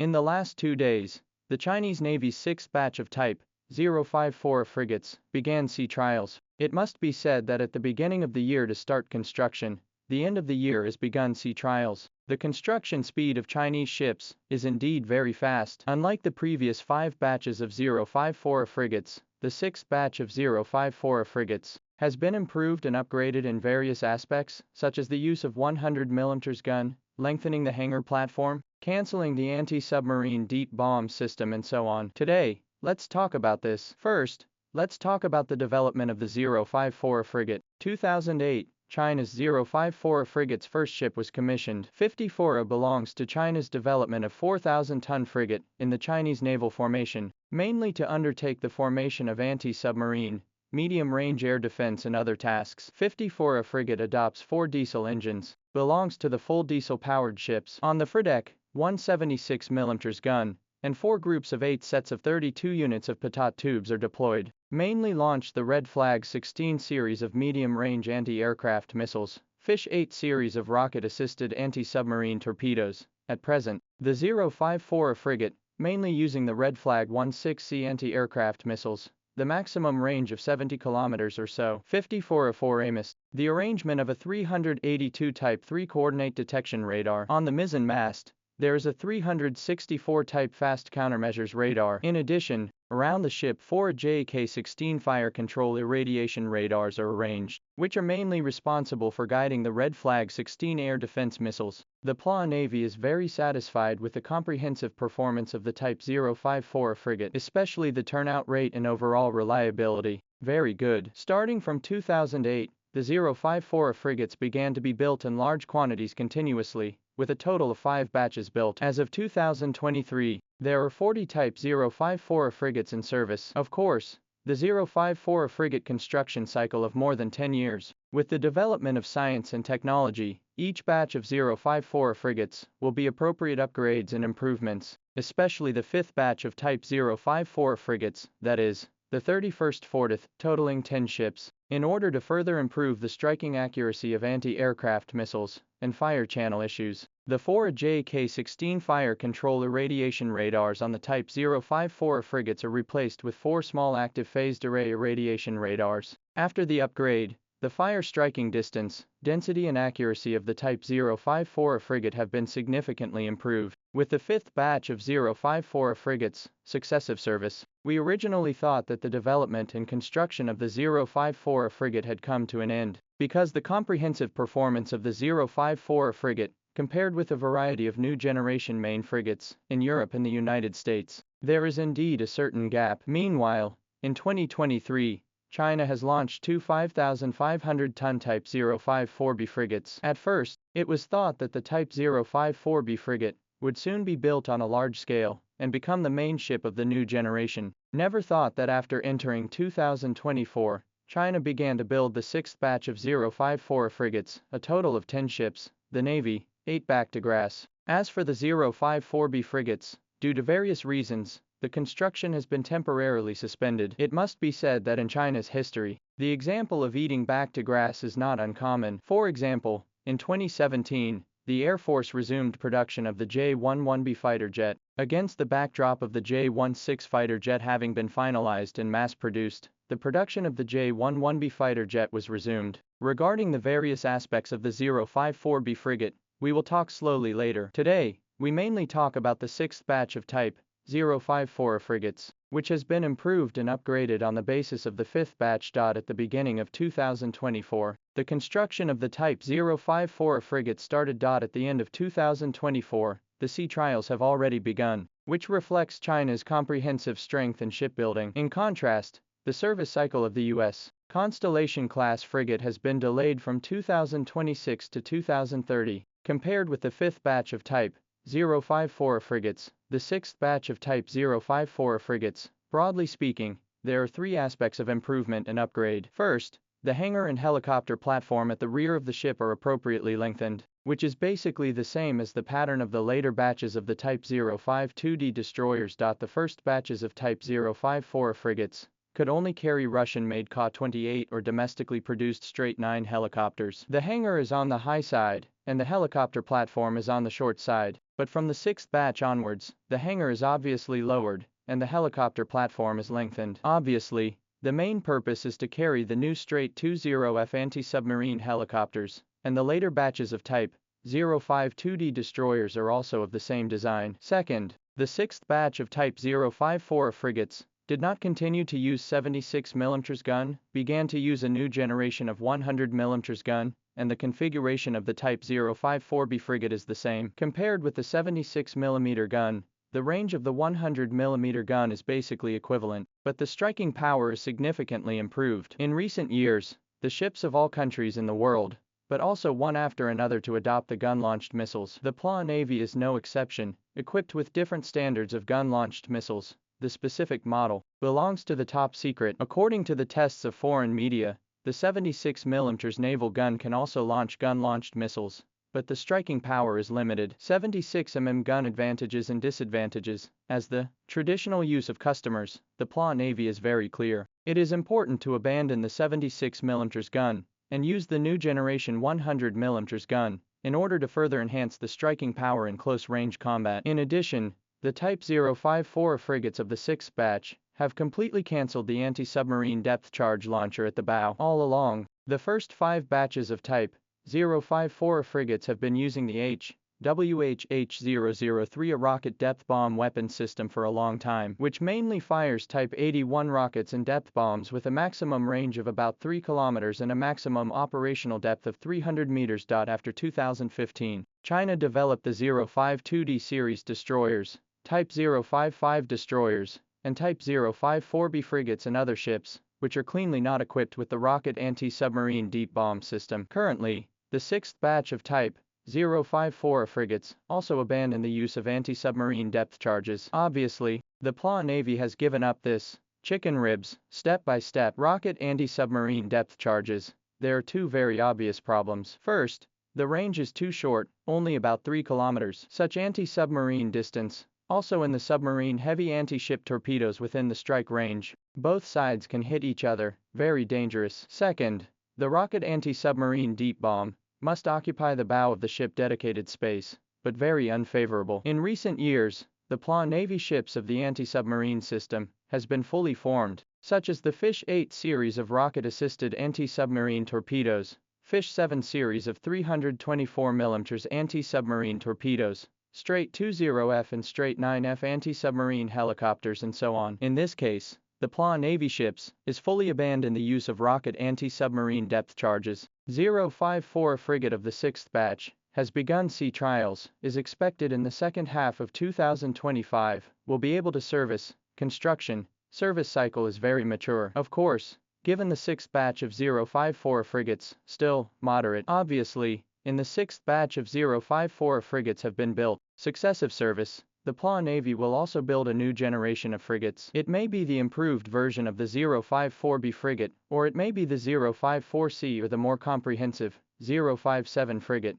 In the last 2 days, the Chinese Navy's sixth batch of Type 054 frigates began sea trials. It must be said that at the beginning of the year to start construction, the end of the year has begun sea trials. The construction speed of Chinese ships is indeed very fast. Unlike the previous 5 batches of 054 frigates, the sixth batch of 054 frigates has been improved and upgraded in various aspects, such as the use of 100mm gun, lengthening the Hangar platform, cancelling the anti-submarine deep bomb system and so on. Today, let's talk about this. First, let's talk about the development of the 054 frigate. 2008, China's 054 frigate's first ship was commissioned. 54A belongs to China's development of 4,000-ton frigate in the Chinese naval formation, mainly to undertake the formation of anti-submarine, medium-range air defense and other tasks. 54A frigate adopts 4 diesel engines, belongs to the full diesel-powered ships. On the foredeck, 176mm gun, and 4 groups of 8 sets of 32 units of pitot tubes are deployed. Mainly launched the Red Flag 16 series of medium-range anti-aircraft missiles, Fish 8 series of rocket-assisted anti-submarine torpedoes. At present, the 054 frigate, mainly using the Red Flag 16C anti-aircraft missiles, the maximum range of 70 kilometers or so. 54A Amos, the arrangement of a 382 Type 3 coordinate detection radar. On the mizzen mast, there is a 364 Type fast countermeasures radar. In addition, around the ship 4 JK-16 fire control irradiation radars are arranged, which are mainly responsible for guiding the Red Flag 16 air defense missiles. The PLA Navy is very satisfied with the comprehensive performance of the Type 054 frigate, especially the turnout rate and overall reliability. Very good. Starting from 2008, the 054 frigates began to be built in large quantities continuously, with a total of 5 batches built. As of 2023, there are 40 Type 054 frigates in service. Of course, the 054 frigate construction cycle of more than 10 years. With the development of science and technology, each batch of 054 frigates will be appropriate upgrades and improvements, especially the 5th batch of Type 054 frigates, that is, the 31st Fortith, totaling 10 ships, in order to further improve the striking accuracy of anti-aircraft missiles and fire channel issues. The 4 JK-16 fire control irradiation radars on the Type 054 frigates are replaced with 4 small active phased array irradiation radars. After the upgrade, the fire striking distance, density and accuracy of the Type 054 frigate have been significantly improved. With the 5th batch of 054 frigates, successive service, we originally thought that the development and construction of the 054 frigate had come to an end, because the comprehensive performance of the 054 frigate, compared with a variety of new generation main frigates in Europe and the United States, there is indeed a certain gap. Meanwhile, in 2023, China has launched 2 5,500-ton Type 054B frigates. At first, it was thought that the Type 054B frigate would soon be built on a large scale and become the main ship of the new generation. Never thought that after entering 2024, China began to build the 6th batch of 054 frigates, a total of 10 ships, the Navy, 8 back to grass. As for the 054B frigates, due to various reasons, the construction has been temporarily suspended. It must be said that in China's history, the example of eating back to grass is not uncommon. For example, in 2017, the Air Force resumed production of the J-11B fighter jet, against the backdrop of the J-16 fighter jet having been finalized and mass-produced. The production of the J-11B fighter jet was resumed. Regarding the various aspects of the 054B frigate, we will talk slowly later. Today, we mainly talk about the 6th batch of Type 054 frigates, which has been improved and upgraded on the basis of the 5th batch. At the beginning of 2024, the construction of the Type 054 frigate started. At the end of 2024, the sea trials have already begun, which reflects China's comprehensive strength in shipbuilding. In contrast, the service cycle of the U.S. Constellation-class frigate has been delayed from 2026 to 2030, compared with the 5th batch of Type 054 frigates. The 6th batch of Type 054 frigates. Broadly speaking, there are 3 aspects of improvement and upgrade. First, the hangar and helicopter platform at the rear of the ship are appropriately lengthened, which is basically the same as the pattern of the later batches of the Type 052D destroyers. The first batches of Type 054 frigates could only carry Russian-made Ka-28 or domestically produced straight 9 helicopters. The hangar is on the high side, and the helicopter platform is on the short side, but from the 6th batch onwards, the hangar is obviously lowered, and the helicopter platform is lengthened. Obviously, the main purpose is to carry the new straight 20F anti-submarine helicopters, and the later batches of Type 052D destroyers are also of the same design. Second, the 6th batch of Type 054 frigates did not continue to use 76mm gun, began to use a new generation of 100mm gun, and the configuration of the Type 054B frigate is the same. Compared with the 76mm gun, the range of the 100mm gun is basically equivalent, but the striking power is significantly improved. In recent years, the ships of all countries in the world, but also one after another to adopt the gun-launched missiles. The PLA Navy is no exception, equipped with different standards of gun-launched missiles. The specific model belongs to the top secret. According to the tests of foreign media, the 76mm naval gun can also launch gun-launched missiles, but the striking power is limited. 76mm gun advantages and disadvantages. As the traditional use of customers, the PLA Navy is very clear. It is important to abandon the 76mm gun and use the new generation 100mm gun in order to further enhance the striking power in close-range combat. In addition, the Type 054 frigates of the 6th batch have completely cancelled the anti-submarine depth charge launcher at the bow. All along, the first 5 batches of Type 054 frigates have been using the WHH-003, a rocket depth bomb weapon system, for a long time, which mainly fires Type 81 rockets and depth bombs with a maximum range of about 3 kilometers and a maximum operational depth of 300 meters. After 2015, China developed the 052D series destroyers, Type 055 destroyers, and Type 054B frigates and other ships, which are cleanly not equipped with the rocket anti-submarine deep bomb system. Currently, the 6th batch of Type 054 frigates also abandon the use of anti-submarine depth charges. Obviously, the PLA Navy has given up this chicken ribs, step-by-step rocket anti-submarine depth charges. There are 2 very obvious problems. First, the range is too short, only about 3 kilometers. Such anti-submarine distance also in the submarine heavy anti-ship torpedoes within the strike range. Both sides can hit each other, very dangerous. Second, the rocket anti-submarine deep bomb must occupy the bow of the ship dedicated space, but very unfavorable. In recent years, the PLA Navy ships of the anti-submarine system has been fully formed, such as the Fish 8 series of rocket-assisted anti-submarine torpedoes, Fish 7 series of 324mm anti-submarine torpedoes, Straight 20F and Straight 9F anti-submarine helicopters, and so on. In this case, the PLA Navy ships is fully abandoned the use of rocket anti-submarine depth charges. 054 frigate of the 6th batch has begun sea trials, is expected in the second half of 2025, will be able to service. Construction service cycle is very mature. Of course, given the 6th batch of 054 frigates, still moderate. Obviously, in the 6th batch of 054 frigates have been built. Successive service. The PLA Navy will also build a new generation of frigates. It may be the improved version of the 054B frigate, or it may be the 054C or the more comprehensive 057 frigate.